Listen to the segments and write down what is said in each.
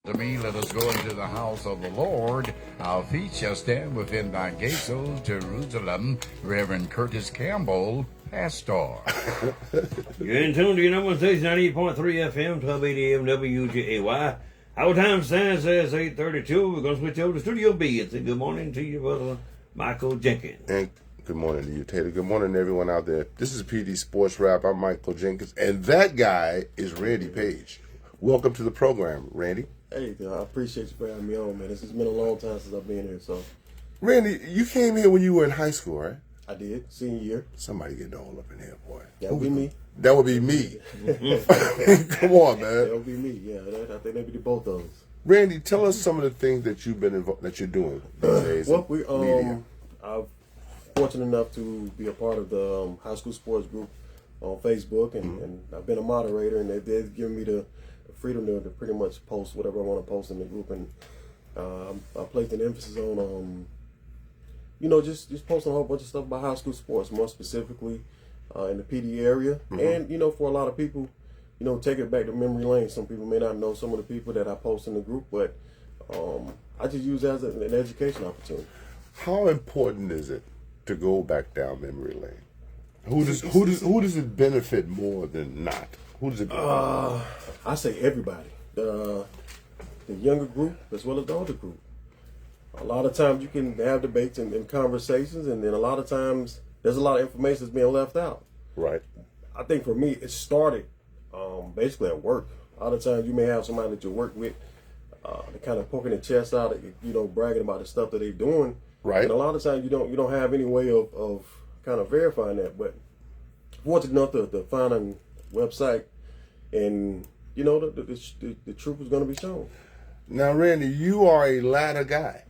To me, let us go into the house of the Lord. Our feet shall stand within thy gates, O Jerusalem. Reverend Curtis Campbell, Pastor. You're in tune to your number one station, 98.3 FM, 1280 AM, WJAY. Our time stands as 8:32. We're going to switch over to Studio B. It's a good morning to you, brother Michael Jenkins. And good morning to you, Taylor. Good morning to everyone out there. This is PD Sports Wrap. I'm Michael Jenkins, and that guy is Randy Page. Welcome to the program, Randy. Hey, I appreciate you for having me on, man. This has been a long time since I've been here, so. Randy, you came here when you were in high school, right? I did, senior year. Somebody getting all up in here, boy. That would be me. That would be me. Come on, man. That would be me, yeah. I think maybe both of us. Randy, tell us some of the things that you've been that you're doing these days. Well, I'm fortunate enough to be a part of the high school sports group on Facebook, and I've been a moderator, and they've given me the freedom to pretty much post whatever I want to post in the group, and I placed an emphasis on, just posting a whole bunch of stuff about high school sports, more specifically in the PD area, and for a lot of people, take it back to memory lane. Some people may not know some of the people that I post in the group, but I just use it as an education opportunity. How important is it to go back down memory lane? Who does it benefit more than not? Who does it benefit? I say everybody, the younger group as well as the older group. A lot of times you can have debates and conversations, and then a lot of times there's a lot of information that's being left out. Right. I think for me, it started basically at work. A lot of times you may have somebody that you work with, they're kind of poking their chest out, bragging about the stuff that they're doing. Right. And a lot of times you don't have any way of kind of verifying that. But fortunate enough to find a website, and the truth is going to be shown. Now, Randy, you are a latta guy.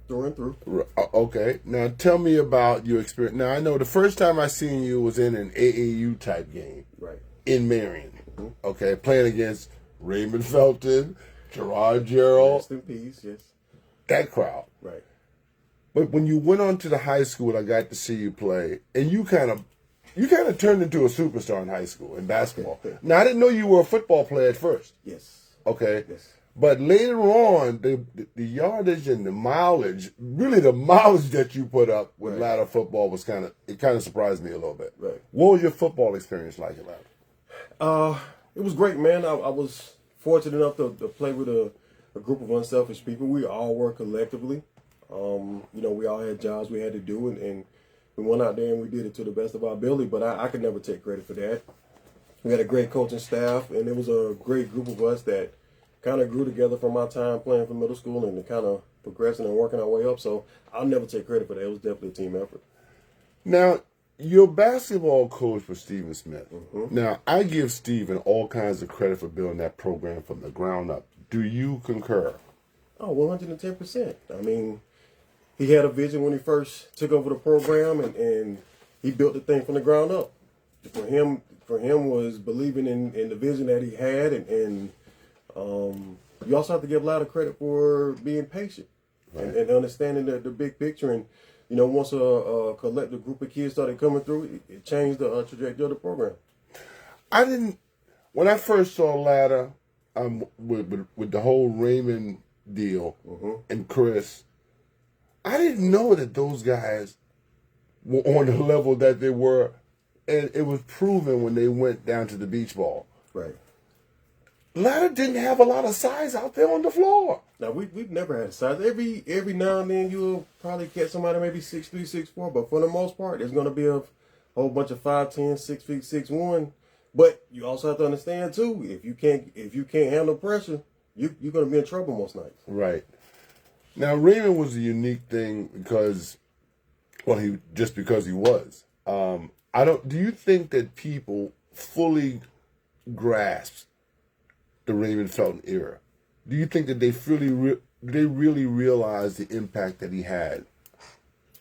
Through and through. Okay. Now, tell me about your experience. Now, I know the first time I seen you was in an AAU type game. Right. In Marion. Mm-hmm. Okay. Playing against Raymond Felton, Gerard Gerald. Rest in peace, yes. That crowd. Right. But when you went on to the high school, I got to see you play, and you kind of turned into a superstar in high school in basketball. Now, I didn't know you were a football player at first. Yes. Okay. Yes. But later on, the yardage and the mileage that you put up with ladder football was kind of surprised me a little bit. Right. What was your football experience like at ladder? It was great, man. I was fortunate enough to play with a group of unselfish people. We all work collectively. We all had jobs we had to do, and we went out there and we did it to the best of our ability. But I could never take credit for that. We had a great coaching staff, and it was a great group of us that kind of grew together from my time playing for middle school, and kind of progressing and working our way up. So I'll never take credit for that. It was definitely a team effort. Now, your basketball coach was Stephen Smith. Mm-hmm. Now, I give Stephen all kinds of credit for building that program from the ground up. Do you concur? Oh, 110%. I mean, he had a vision when he first took over the program, and he built the thing from the ground up. For him was believing in the vision that he had, and you also have to give a lot of credit for being patient, right, and understanding the big picture. And once a collective group of kids started coming through, it changed the trajectory of the program. When I first saw ladder with the whole Raymond deal and Chris, I didn't know that those guys were on the level that they were, and it was proven when they went down to the beach ball. Right. Ladder didn't have a lot of size out there on the floor. Now we've never had size. Every now and then you'll probably catch somebody maybe 6'3", 6'4", but for the most part, there's gonna be a whole bunch of 5'10", 6 feet, 6'1". But you also have to understand too, if you can't handle pressure, you're gonna be in trouble most nights. Right. Now Raymond was a unique thing because he was. Do you think that people fully grasp the Raymond Felton era? Do you think that they really realize the impact that he had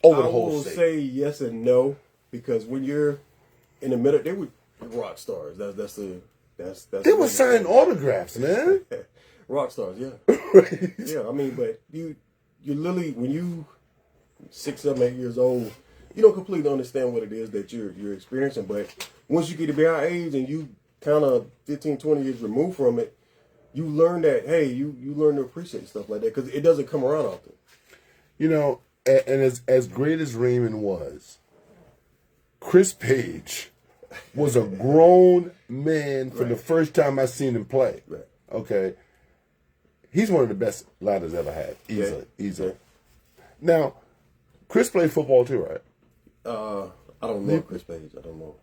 over the whole state? I will say yes and no, because when you're in the middle, they were rock stars. That's they were signing autographs, man. Rock stars, yeah. Right. Yeah, I mean, but you literally, when you 6, 7, 8 years old, you don't completely understand what it is that you're experiencing. But once you get to be our age and you kind of 15, 20 years removed from it, you learn that, hey, you learn to appreciate stuff like that because it doesn't come around often. You know, and as great as Raymond was, Chris Page was a grown man for the first time I seen him play. Right. Okay. He's one of the best Latta's ever had. Easily. Now, Chris played football too, right? I don't know Chris Page. I don't know.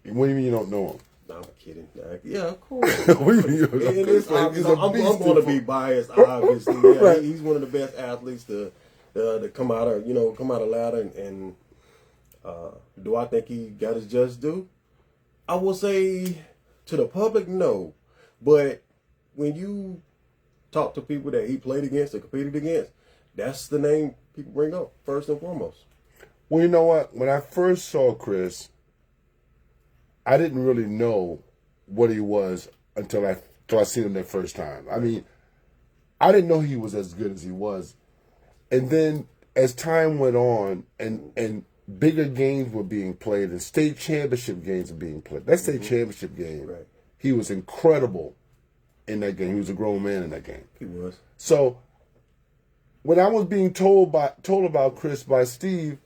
What do you mean you don't know him? No, I'm kidding. Yeah, of course. What do you mean you don't know And Chris it's Page? obvious. He's a I'm beast going to in be football. biased, obviously. Yeah, Right. he's one of the best athletes to come out of Latta. And do I think he got his just due? I will say to the public, no. But when you talk to people that he played against or competed against, that's the name people bring up first and foremost. Well, you know what? When I first saw Chris, I didn't really know what he was until I seen him that first time. I mean, I didn't know he was as good as he was. And then as time went on and bigger games were being played and state championship games were being played. That state championship game, Right. he was incredible in that game. He was a grown man in that game. He was. So when I was being told about Chris by Steve,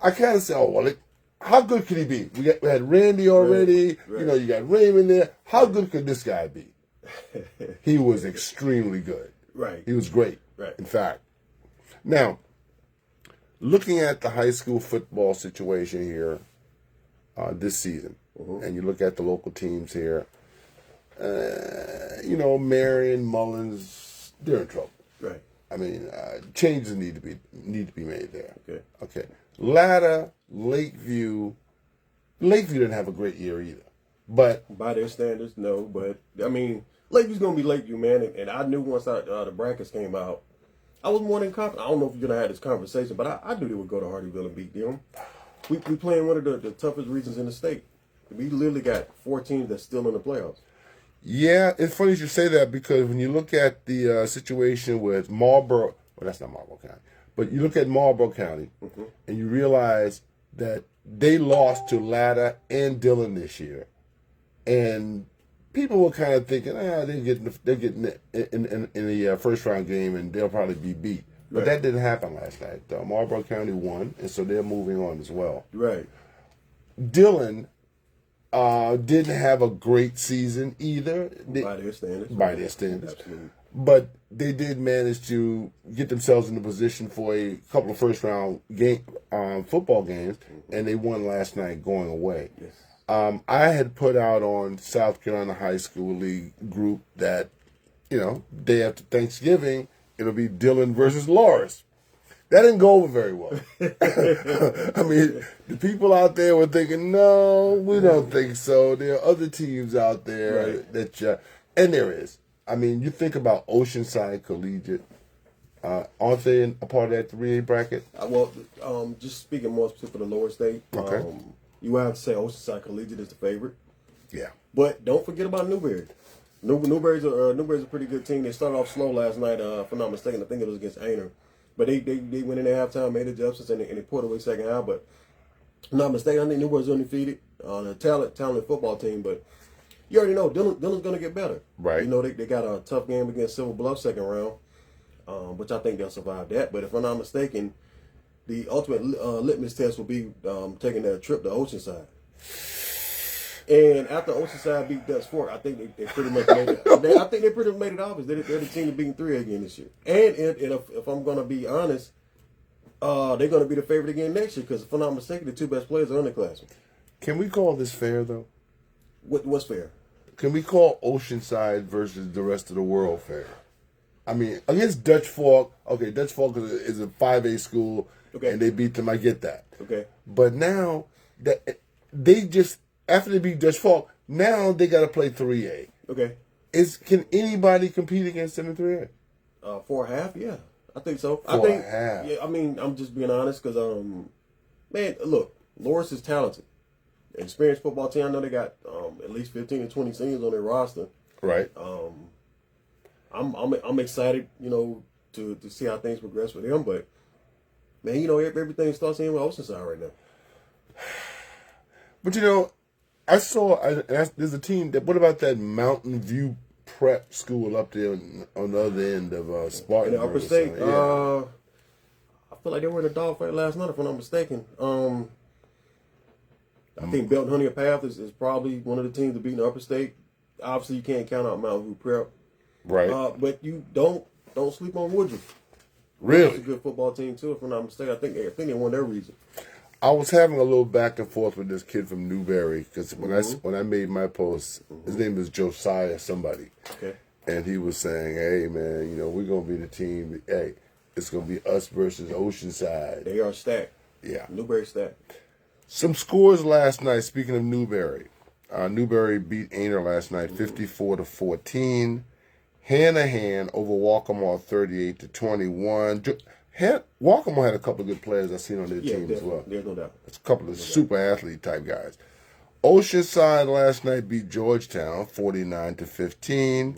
I kind of said, "Oh well, how good could he be?" We had Randy already. Right. You know, you got Raymond there. How good could this guy be? He was extremely good. Right. He was great. Right. In fact, now looking at the high school football situation here this season, and you look at the local teams here, you know, Marion, Mullins, they're in trouble. Right. I mean, changes need to be made there. Okay. Latta, Lakeview didn't have a great year either, but By their standards, no. But I mean, Lakeview's gonna be Lakeview, man. And I knew once the brackets came out, I was more than confident. I don't know if you're gonna have this conversation, but I knew they would go to Hardyville and beat them. We playing one of the toughest regions in the state. We literally got 4 teams that's still in the playoffs. yeah, it's funny you should say that because when you look at the situation with Marlboro, well, that's not Marlboro County, but you look at Marlboro County and you realize that they lost to Latta and Dillon this year, and people were kind of thinking, they're getting in the first round game and they'll probably be beat. But Right. that didn't happen last night. Marlboro County won, and so they're moving on as well. Right. Dillon didn't have a great season either. By their standards. By their standards. Absolutely. But they did manage to get themselves in a position for a couple of first round football games, and they won last night going away. Yes. I had put out on South Carolina High School League group that, you know, day after Thanksgiving, it'll be Dillon versus Loris. That didn't go over very well. I mean, the people out there were thinking, no, we don't think so. There are other teams out there Right. and there is. I mean, you think about Oceanside Collegiate. Aren't they a part of that 3A bracket? Just speaking more specific to the lower state, Okay. you would have to say Oceanside Collegiate is the favorite. Yeah. But don't forget about Newberry. Newberry's a pretty good team. They started off slow last night, if I'm not mistaken. I think it was against Ainer. But they went in at halftime, made adjustments, and they pulled away second half. But if I'm not mistaken, I think Newberry's undefeated on a talented football team. But you already know Dillon's going to get better. Right. You know, they got a tough game against Silver Bluff second round, which I think they'll survive that. But if I'm not mistaken, the ultimate litmus test will be taking that trip to Oceanside. And after Oceanside beat Dutch Fork, I think they pretty much made it. I think they pretty much made it obvious they're the team to beat 3A again this year. And if I'm going to be honest, they're going to be the favorite again next year because if I'm not mistaken, the 2 best players are underclassmen. Can we call this fair, though? What's fair? Can we call Oceanside versus the rest of the world fair? I mean, against Dutch Fork, okay, Dutch Fork is a 5A school, Okay. and they beat them, I get that. Okay. But now, that they just, after they beat Dutch Fork, now they got to play 3A. Okay. Can anybody compete against them in 3A? 4.5, yeah. I think so. 4.5. Yeah, I mean, I'm just being honest because, man, look, Loris is talented. Experienced football team. I know they got at least 15 to 20 seniors on their roster. Right. I'm excited, you know, to see how things progress with him. But man, you know, everything starts in with Oceanside right now. But you know, there's a team that. What about that Mountain View prep school up there on the other end of In Spartanburg. the upper or state, something. Yeah. I feel like they were in a dogfight last night, if I'm not mistaken. I think Belton Honey Path is probably one of the teams to beat in the upper state. Obviously, you can't count out Mountain View Prep. Right. But you don't sleep on Woodruff. It's a Really? good football team too, if I'm not mistaken. I think they won their region. I was having a little back and forth with this kid from Newberry because when I made my post, his name is Josiah somebody. Okay. And he was saying, hey, man, you know, we're going to be the team. Hey, it's going to be us versus Oceanside. They are stacked. Yeah. Newberry stacked. Some scores last night, speaking of Newberry. Newberry beat Ainer last night 54-14. Hanahan over Walkmore 38-21. Walkmore had a couple of good players I've seen on their team as well. There's no doubt. It's a couple of super athlete type guys. Oceanside last night beat Georgetown 49-15.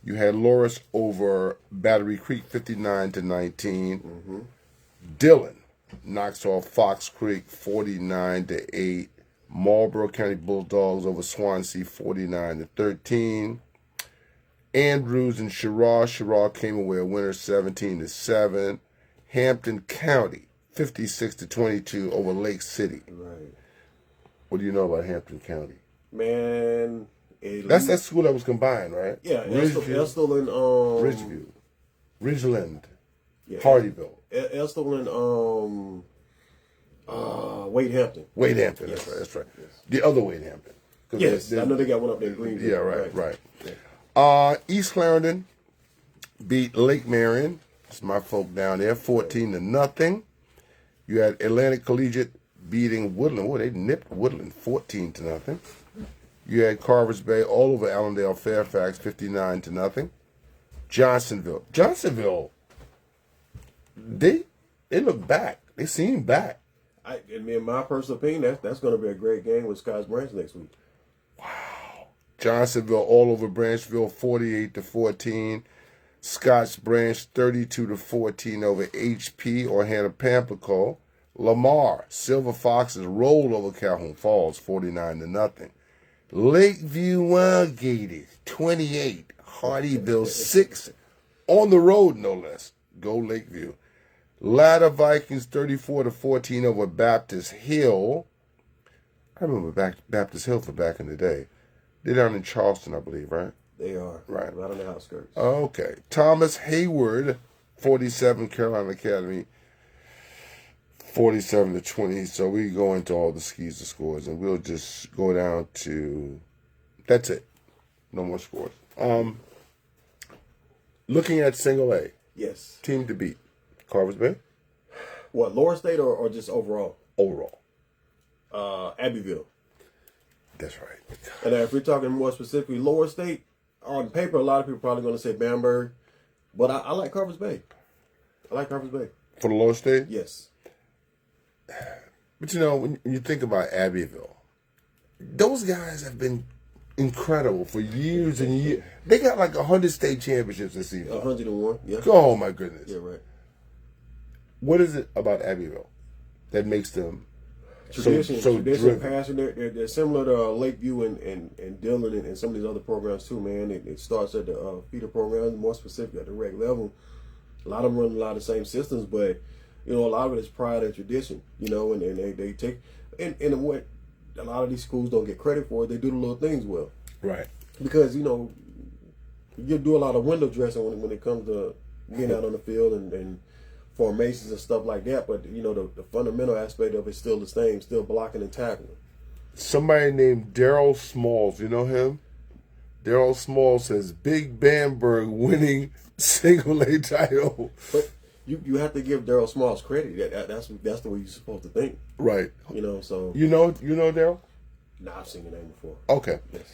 You had Loris over Battery Creek 59-19. Dillon knocks off Fox Creek 49-8. Marlboro County Bulldogs over Swansea 49-13. Andrews and Sherrod came away a winner 17-7. Hampton County 56-22 over Lake City. Right. What do you know about Hampton County? Man, That's that school that was combined, right? Yeah, Ridgeview, Estill and Ridgeland, yeah, Hardyville, Estill and Wade Hampton. Wade Hampton. Yes. That's right. Yes. The other Wade Hampton. 'Cause Yes, there's- I know they got one up there in Greenville. Yeah, right. East Clarendon beat Lake Marion. It's my folk down there, 14-0. You had Atlantic Collegiate beating Woodland. Oh, they nipped Woodland 14-0. You had Carvers Bay all over Allendale Fairfax, 59-0. Johnsonville, they look back. They seem back. In my personal opinion, that's going to be a great game with Scotts Branch next week. Johnsonville all over Branchville, 48-14. Scotts Branch, 32-14 over HP or Hannah-Pamplico. Lamar, Silver Foxes rolled over Calhoun Falls, 49-0. Lakeview Wild Gators, 28. Hardyville, 6. On the road, no less. Go Lakeview. Latta Vikings, 34-14 over Baptist Hill. I remember Baptist Hill for back in the day. They're down in Charleston, I believe, right? They are. Right. Right on the outskirts. Okay. Thomas Hayward, 47, Carolina Academy, 47-20. So we go into all the skis and scores, and we'll just go down to, that's it. No more scores. Looking at single A, Yes. team to beat. Carvers Bay? What, Lower State or just overall? Overall. Abbeville. That's right. And if we're talking more specifically Lower State, on paper, a lot of people probably going to say Bamberg. But I like Carvers Bay. I like Carvers Bay. For the lower state? Yes. But you know, when you think about Abbeville, those guys have been incredible for years and years. They got like 100 state championships this season. 101. Yeah. Oh my goodness. Yeah, right. What is it about Abbeville that makes them Tradition, so tradition, driven? passion. They're similar to Lakeview and Dillon and some of these other programs too, man. It starts at the feeder programs, more specific at the rec level. A lot of them run a lot of the same systems, but you know, a lot of it is pride and tradition. You know, and they take and what a lot of these schools don't get credit for. They do the little things well, Right. because you know you do a lot of window dressing when it comes to being out on the field and formations and stuff like that, but you know the fundamental aspect of it's still the same, still blocking and tackling. Somebody named Daryl Smalls, you know him? Daryl Smalls says Big Bamberg winning single A title. But you have to give Daryl Smalls credit. That's the way you're supposed to think. Right. You know, so You know Daryl? nah, I've seen the name before. Okay. Yes.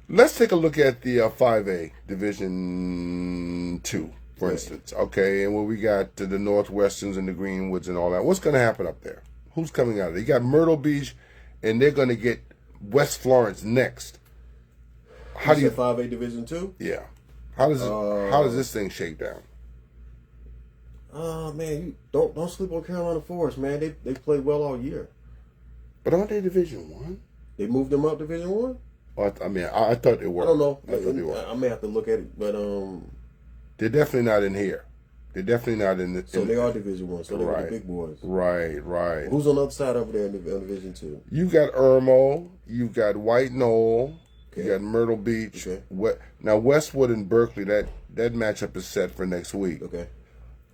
Let's take a look at the 5A Division 2, for instance. Okay, and where we got the Northwesterns and the Greenwoods and all that. What's going to happen up there? Who's coming out of it? You got Myrtle Beach, and they're going to get West Florence next. How do you? 5A Division 2? Yeah. How does this thing shake down? Man, you don't sleep on Carolina Forest, man. They played well all year. But aren't they Division 1? They moved them up Division 1? I mean, I thought they were. I don't know. I thought they were. I may have to look at it, but They're definitely not in here. They're definitely not in the. so they are Division One. So they're Right. the big boys. Right. Who's on the other side over there in Division Two? You got Irmo. You got White Knoll. Okay. You got Myrtle Beach. Okay. Now Westwood and Berkeley. That matchup is set for next week. Okay.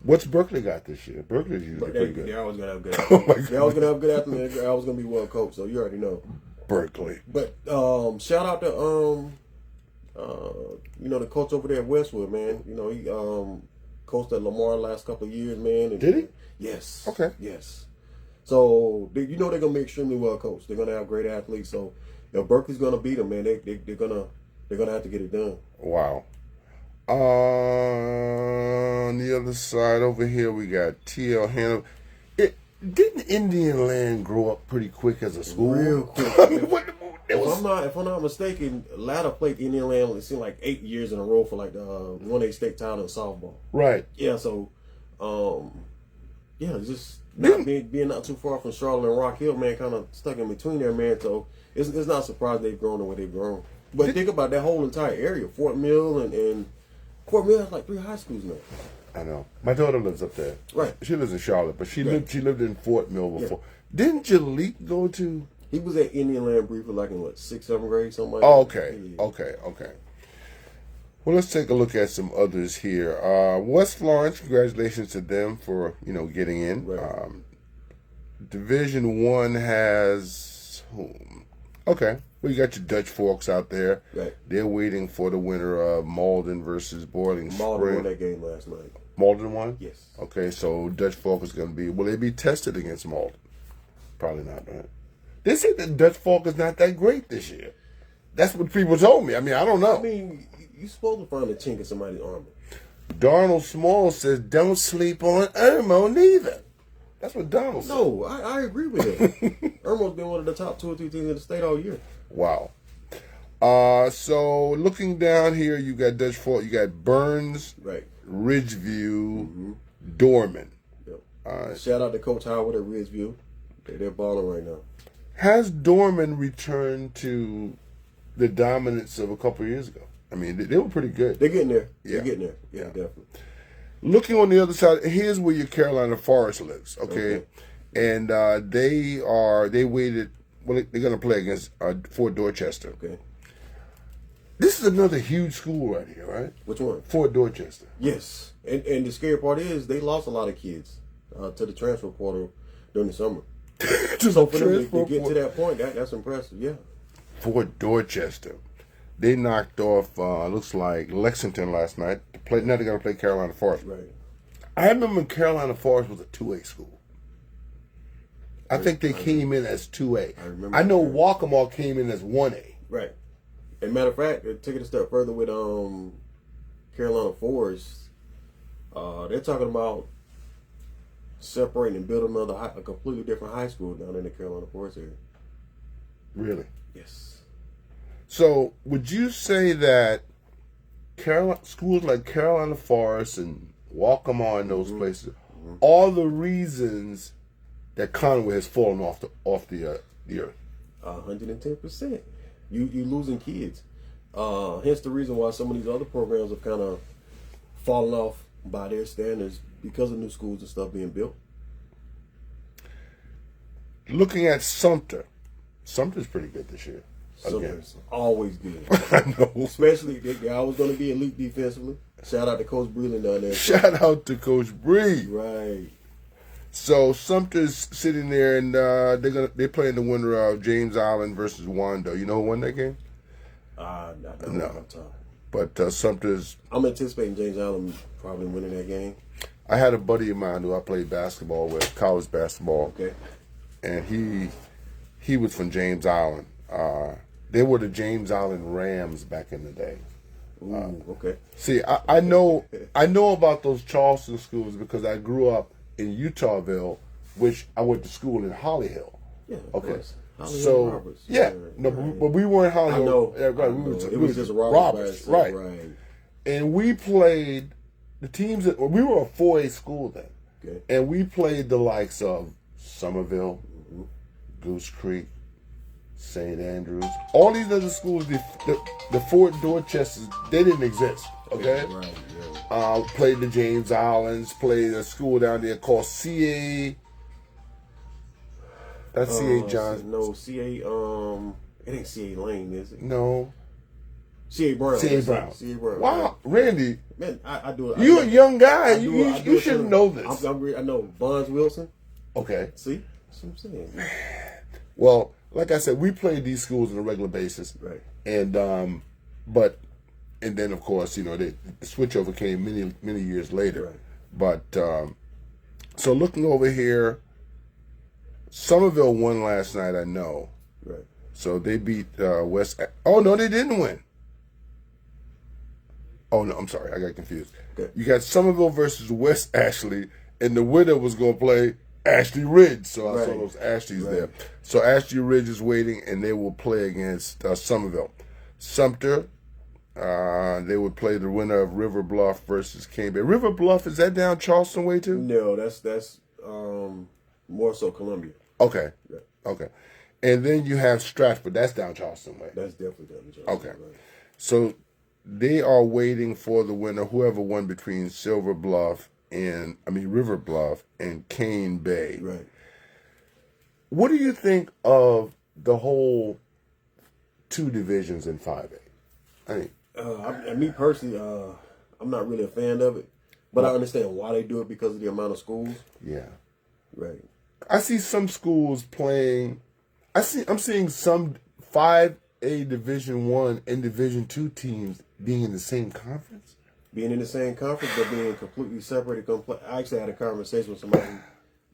What's Berkeley got this year? Berkeley's usually But pretty good. they're always gonna have good. Oh my They're always gonna have good athletes. They're always gonna be well coached. So you already know. Berkeley. But shout out to the coach over there at Westwood, man. You know, he coached at Lamar the last couple of years, man. And, Did he? Yes. Okay. Yes. So they're gonna be extremely well coached. They're gonna have great athletes. So Berkeley's gonna beat them, man. They're gonna have to get it done. Wow. On the other side over here, we got TL Hannah. Didn't Indian Land grow up pretty quick as a school? Real quick. I mean, If I'm not mistaken, Latta played Indian Land. It seemed like 8 years in a row for like the 1A state title in softball. Right. Yeah. So, it's just not being not too far from Charlotte and Rock Hill, man. Kind of stuck in between there, man. So it's not surprised they've grown the way they've grown. But think about that whole entire area, Fort Mill and Fort Mill has like 3 high schools now. I know. My daughter lives up there. Right. She lives in Charlotte, but she Right. lived in Fort Mill before. Didn't Jalik go to? He was at Indian Land briefly, like in what 6th, 7th grade, something like Oh, that. okay. Yeah. Okay. Well, let's take a look at some others here. West Florence, congratulations to them for getting in. Right. Division 1 has whom? Okay. Well, you got your Dutch Forks out there. Right. They're waiting for the winner of Malden versus Boiling Malden Spring. won that game last night. Malden won? Yes. Okay, so Dutch Fork is going to be. Will they be tested against Malden? Probably not, right? They say that Dutch Fork is not that great this year. That's what people told me. I mean, I don't know. I mean, you're supposed to find a chink in somebody's armor. Donald Small says, don't sleep on Irmo neither. That's what Donald said. No, I agree with him. Irmo's been one of the top 2 or 3 teams in the state all year. Wow. So looking down here, you got Dutch Fork, you got Burns, Right. Ridgeview, Dorman. Yep. Shout out to Coach Howard at Ridgeview. They're balling right now. Has Dorman returned to the dominance of a couple of years ago? I mean, they were pretty good. They're getting there. Yeah. They're getting there. Yeah, definitely. Looking on the other side, here's where your Carolina Forest lives, okay? And they waited. Well, they're going to play against Fort Dorchester. Okay. This is another huge school right here, right? Which one? Fort Dorchester. Yes. And the scary part is they lost a lot of kids to the transfer portal during the summer. So for them to get to that point, that's impressive. Yeah. Fort Dorchester. They knocked off, looks like Lexington last night. Now they're going to play Carolina Forest. Right. I remember when Carolina Forest was a 2A school. I think they came in as 2A. I remember I know that. Waccamaw came in as 1A. Right. And matter of fact, take it a step further with Carolina Forest. They're talking about separating and building a completely different high school down in the Carolina Forest area. Really? Yes. So, would you say that schools like Carolina Forest and Waccamaw and those places are the reasons that Conway has fallen off the earth? 110%. You losing kids. Hence the reason why some of these other programs have kind of fallen off by their standards because of new schools and stuff being built. Looking at Sumter's pretty good this year. Sumter's always good. I know. Especially, they're always going to be elite defensively. Shout out to Coach Breland down there. Shout out to Coach Bree. Right. So Sumter's sitting there, and they're playing the winner of James Island versus Wando. You know who won that game? No. But Sumter's. I'm anticipating James Allen probably winning that game. I had a buddy of mine who I played basketball with, college basketball. Okay. And he was from James Island. They were the James Island Rams back in the day. Ooh, okay. See, I know about those Charleston schools because I grew up in Utahville, which I went to school in Holly Hill. Yeah. Okay. Course. Holly So and Roberts. yeah, no, right. but we weren't Holly I Hill. know. Yeah, right. I know. It was just Roberts, right? Right. And we played the teams that we were a 4A school then, Okay. and we played the likes of Somerville, Goose Creek, St. Andrews, all these other schools, the Fort Dorchesters, they didn't exist. Okay, Right. Yeah. Played the James Islands, played a school down there called CA. That's CA John. No, CA. It ain't CA Lane, is it? No. CA Brown. CA Brown. CA Brown. Wow, Randy, Man, I do it. you're a young guy. I do it- I do You it should to- know this. I know Bonds Wilson. Okay. See, that's what I'm saying. Well, like I said, we played these schools on a regular basis. Right. And and then of course, the switchover came many years later. Right. But so looking over here, Somerville won last night, I know. Right. So they beat West. Oh no, they didn't win. Oh no, I'm sorry, I got confused. Okay. You got Somerville versus West Ashley, and the winner was going to play Ashley Ridge. So I saw Right. those Ashleys Right. there. So Ashley Ridge is waiting, and they will play against Somerville. Sumter, they would play the winner of River Bluff versus Cane Bay. River Bluff, is that down Charleston way too? No, that's more so Columbia. Okay. Yeah. Okay. And then you have Stratford. That's down Charleston way. That's definitely damage. Okay. Right. So they are waiting for the winner, whoever won between River Bluff and Cane Bay. Right. What do you think of the whole two divisions in 5A? I mean, Me personally, I'm not really a fan of it, but I understand why they do it because of the amount of schools. yeah. Right. I see some schools playing. I'm seeing some 5A Division 1 and Division 2 teams being in the same conference. Being in the same conference, but being completely separated. I actually had a conversation with somebody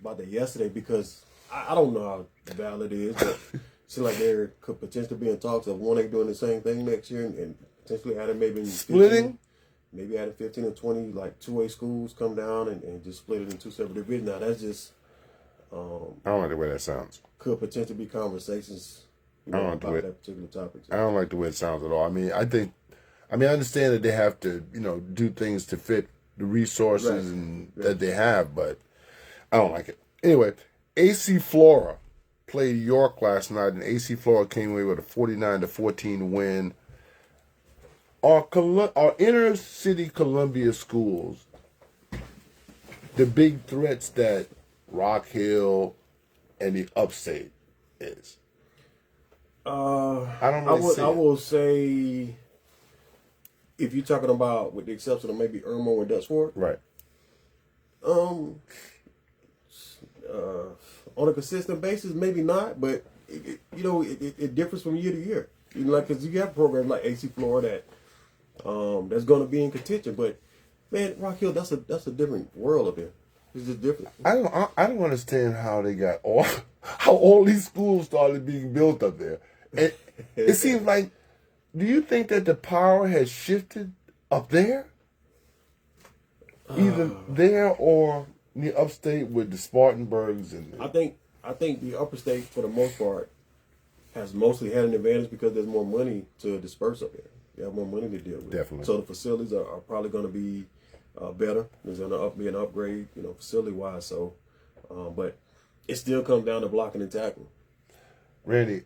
about that yesterday because I don't know how valid it is, but it seems like there could potentially be in talks of one doing the same thing next year and potentially adding maybe 15, Splitting? maybe adding 15 or 20 like 2A schools come down and just split it in two separate divisions. Now that's just I don't like the way that sounds. could potentially be conversations about that particular topic. I don't like the way it sounds at all. I understand that they have to, do things to fit the resources that they have, but I don't like it. Anyway, AC Flora played York last night, and AC Flora came away with a 49-14 win. Our inner city Columbia schools, the big threats that Rock Hill and the upstate is. I don't really see I it. will say, if you're talking about, with the exception of maybe Irmo or Dutchford, Right. On a consistent basis, maybe not, but it differs from year to year. Because you have programs like AC Florida that that's going to be in contention, but man, Rock Hill, that's a different world up there. It's just different. I don't understand how they got how all these schools started being built up there. And it seems like, do you think that the power has shifted up there? Either there or in the upstate with the Spartanburgs and I think the upper state, for the most part, has mostly had an advantage because there's more money to disperse up there. You have more money to deal with. Definitely. So the facilities are probably going to be better. There's going to be an upgrade, facility wise. So, but it still comes down to blocking and tackling. Randy,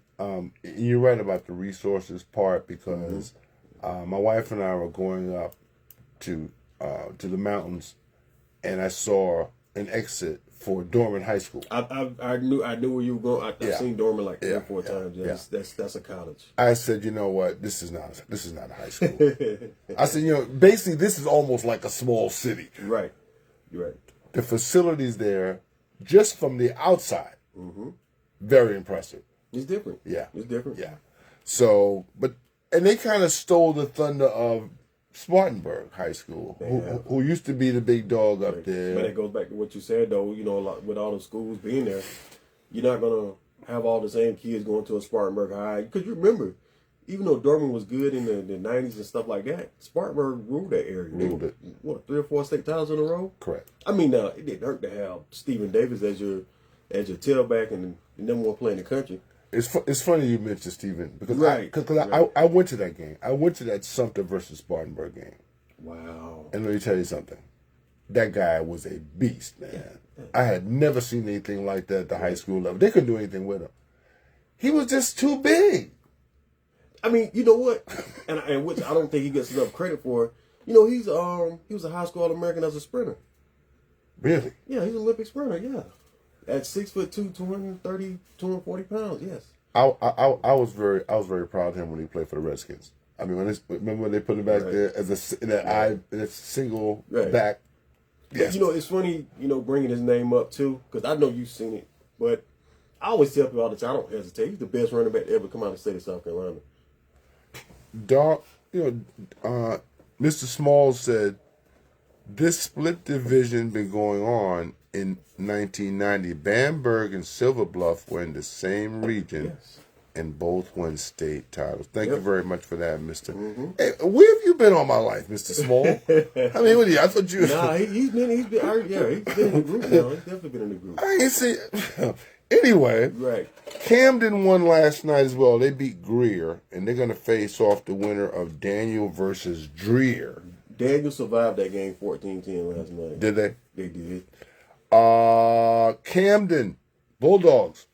you're right about the resources part because my wife and I were going up to the mountains, and I saw an exit for Dorman High School. I knew where you were going. I've seen Dorman like 3 or 4 times. Yeah. That's a college. I said, you know what? This is not a high school. I said, basically this is almost like a small city. Right. You're right. The facilities there, just from the outside, very impressive. It's different. Yeah. It's different. Yeah. So, and they kind of stole the thunder of Spartanburg High School, who used to be the big dog up there. But it goes back to what you said, though. With all the schools being there, you're not gonna have all the same kids going to a Spartanburg High. Because you remember, even though Dorman was good in the 90s and stuff like that, Spartanburg ruled that area. Ruled it. What, 3 or 4 state titles in a row? Correct. I mean, now it didn't hurt to have Stephen Davis as your tailback and the number one player in the country. It's funny you mentioned Stephen because Right. I went to that game. I went to that Sumter versus Spartanburg game. Wow. And let me tell you something. That guy was a beast, man. I had never seen anything like that at the high school level. They couldn't do anything with him. He was just too big. I mean, you know what? And which I don't think he gets enough credit for. You know, he was a high school All-American as a sprinter. Really? Yeah, he's an Olympic sprinter. Yeah, at 6'2", 230, 240 pounds. Yes. I was very proud of him when he played for the Redskins. I mean, remember when they put him back there as in a single back. Yes. You know, it's funny, bringing his name up too, because I know you've seen it, but I always tell people all the time, I don't hesitate. He's the best running back to ever come out of the state of South Carolina. Mr. Smalls said, this split division been going on in 1990. Bamberg and Silver Bluff were in the same region and both won state titles. Thank you very much for that, Mr. Hey, where have you been all my life, Mr. Small? I mean, what are you? I thought you... Nah, he's been in the group now. He's definitely been in the group. I ain't see... Anyway, Camden won last night as well. They beat Greer, and they're going to face off the winner of Daniel versus Dreer. Daniel survived that game 14-10 last night. Did they? They did. Camden Bulldogs,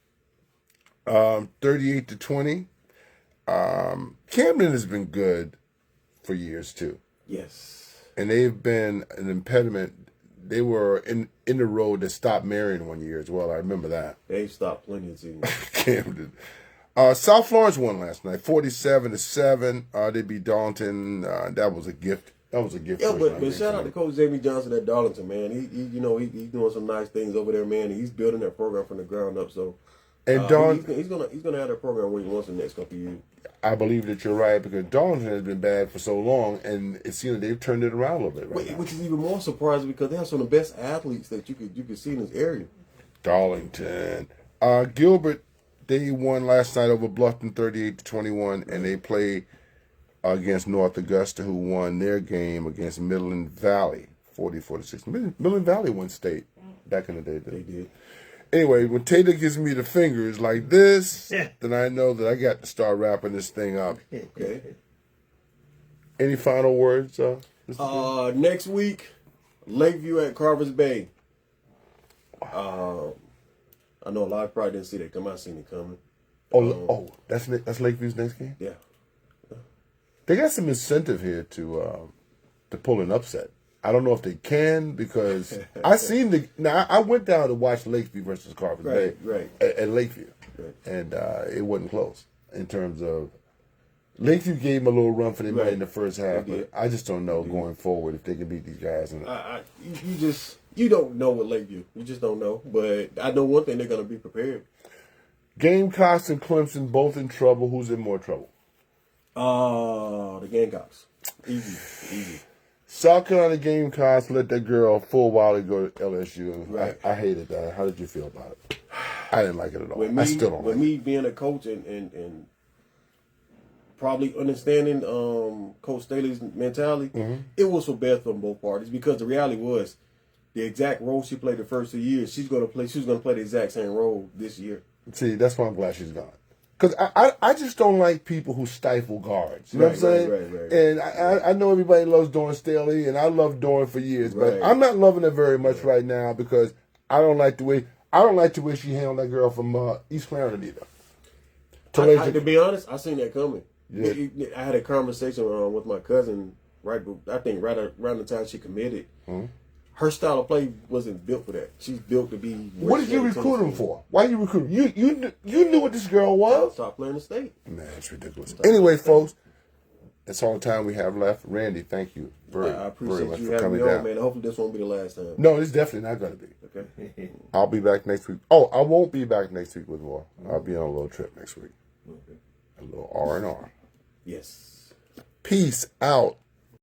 38-20. Camden has been good for years too. Yes. And they've been an impediment. They were in the road that stopped Marion one year as well. I remember that. They've stopped plenty of teams. Camden. South Florence won last night, 47-7. They beat Darlington. That was a gift. That was a gift. Yeah, but shout out to Coach Jamie Johnson at Darlington, man. He's doing some nice things over there, man. And he's building that program from the ground up. So, and he's gonna have that program where he wants in the next couple of years. I believe that you're right, because Darlington has been bad for so long, and it seems they've turned it around a little bit right now. Which is even more surprising because they have some of the best athletes that you could see in this area. Darlington, Gilbert, they won last night over Bluffton 38-21, and they play against North Augusta, who won their game against Midland Valley 40-46. Midland Valley won state back in the day. They did. Anyway, when Taylor gives me the fingers like this, then I know that I got to start wrapping this thing up. Okay. Any final words? Next week, Lakeview at Carver's Bay. I know a lot of probably didn't see that come. I seen it coming. That's Lakeview's next game? Yeah. They got some incentive here to pull an upset. I don't know if they can, because I went down to watch Lakeview versus Carver's Bay at Lakeview, and it wasn't close in terms of Lakeview gave them a little run for their money in the first half, but I just don't know going forward if they can beat these guys. You don't know with Lakeview. You just don't know. But I know one thing, they're going to be prepared. Gamecocks and Clemson both in trouble. Who's in more trouble? The Gamecocks. Easy. South Carolina Gamecocks let that girl full while go to LSU. Right. I hated that. How did you feel about it? I didn't like it at all. I still don't like it. With me being a coach and probably understanding Coach Staley's mentality, it was for best on both parties, because the reality was the exact role she played the first 2 years, she was going to play the exact same role this year. See, that's why I'm glad she's gone. Because I just don't like people who stifle guards. You know what I'm saying? Right. And I know everybody loves Dawn Staley, and I loved Dawn for years, but I'm not loving her very much right now, because I don't like the way she handled that girl from East Clarendon either. To be honest, I seen that coming. Yeah. I had a conversation with my cousin right around the time she committed. Her style of play wasn't built for that. She's built to be. What did you recruit him for? Why you recruit him? You knew what this girl was. Top player in the state. Man, it's ridiculous. Anyway, folks, that's all the time we have left. Randy, thank you very much for coming down. Man. Hopefully this won't be the last time. No, it's definitely not going to be. Okay. I'll be back next week. Oh, I won't be back next week with more. I'll be on a little trip next week. Okay. A little R&R. Yes. Peace out.